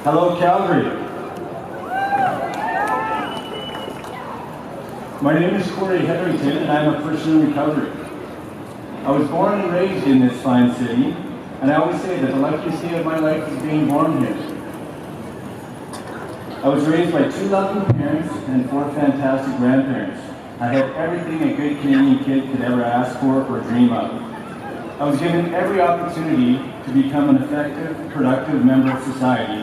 Hello, Calgary. My name is Cory Hetherington, and I'm a person in recovery. I was born and raised in this fine city, and I always say that the luckiest day of my life is being born here. I was raised by 2 loving parents and 4 fantastic grandparents. I had everything a good Canadian kid could ever ask for or dream of. I was given every opportunity to become an effective, productive member of society,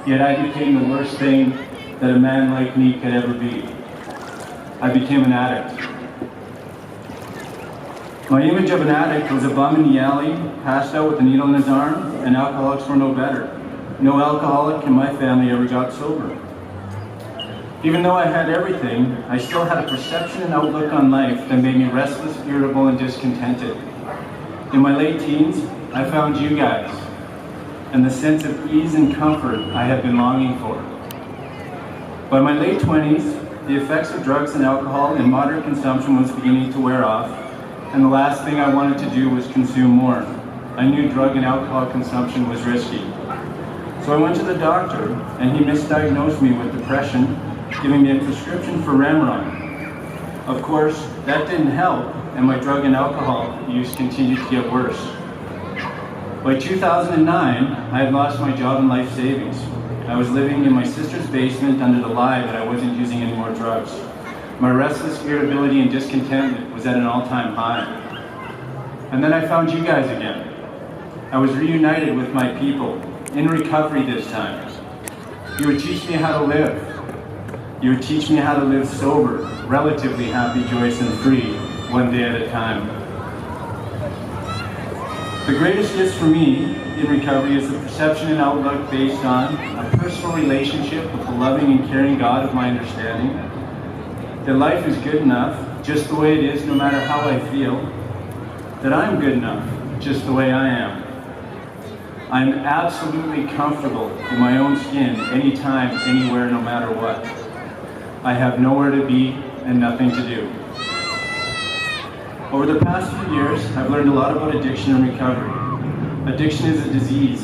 yet I became the worst thing that a man like me could ever be. I became an addict. My image of an addict was a bum in the alley, passed out with a needle in his arm, and alcoholics were no better. No alcoholic in my family ever got sober. Even though I had everything, I still had a perception and outlook on life that made me restless, irritable, and discontented. In my late teens, I found you guys, and the sense of ease and comfort I had been longing for. By my late 20s, the effects of drugs and alcohol in moderate consumption was beginning to wear off, and the last thing I wanted to do was consume more. I knew drug and alcohol consumption was risky. So I went to the doctor, and he misdiagnosed me with depression, giving me a prescription for Remeron. Of course, that didn't help, and my drug and alcohol use continued to get worse. By 2009, I had lost my job and life savings. I was living in my sister's basement under the lie that I wasn't using any more drugs. My restless irritability and discontentment was at an all-time high. And then I found you guys again. I was reunited with my people, in recovery this time. You would teach me how to live. You would teach me how to live sober, relatively happy, joyous, and free, one day at a time. The greatest gift for me in recovery is the perception and outlook based on a personal relationship with the loving and caring God of my understanding, that life is good enough just the way it is, no matter how I feel, that I'm good enough just the way I am. I'm absolutely comfortable in my own skin, anytime, anywhere, no matter what. I have nowhere to be and nothing to do. Over the past few years, I've learned a lot about addiction and recovery. Addiction is a disease.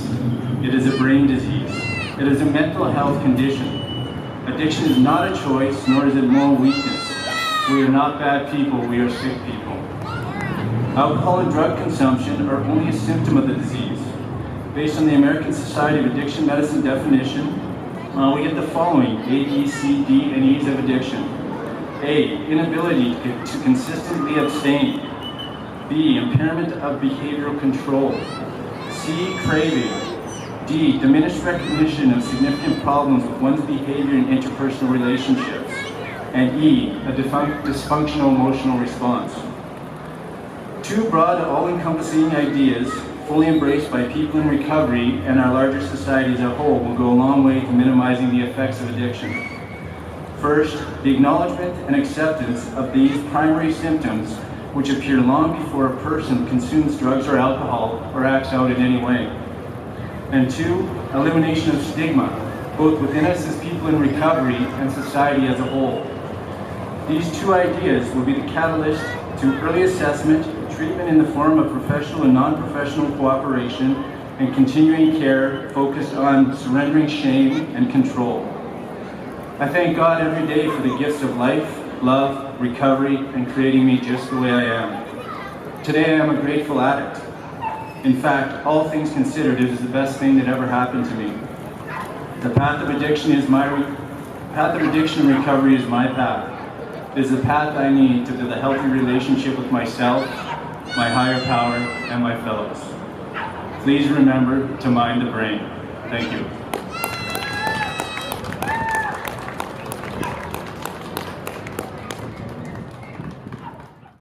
It is a brain disease. It is a mental health condition. Addiction is not a choice, nor is it moral weakness. We are not bad people, we are sick people. Alcohol and drug consumption are only a symptom of the disease. Based on the American Society of Addiction Medicine definition, we get the following: A, B, C, D, and E's of addiction. A, inability to consistently abstain. B, impairment of behavioral control. C, craving. D, diminished recognition of significant problems with one's behavior in interpersonal relationships. And E, a dysfunctional emotional response. 2 broad, all-encompassing ideas, fully embraced by people in recovery and our larger society as a whole, will go a long way to minimizing the effects of addiction. First, the acknowledgement and acceptance of these primary symptoms, which appear long before a person consumes drugs or alcohol or acts out in any way. And 2, elimination of stigma, both within us as people in recovery and society as a whole. These 2 ideas will be the catalyst to early assessment, treatment in the form of professional and non-professional cooperation, and continuing care focused on surrendering shame and control. I thank God every day for the gifts of life, love, recovery, and creating me just the way I am. Today I am a grateful addict. In fact, all things considered, it is the best thing that ever happened to me. The path of addiction and recovery is my path. It is the path I need to build a healthy relationship with myself, my higher power, and my fellows. Please remember to mind the brain. Thank you.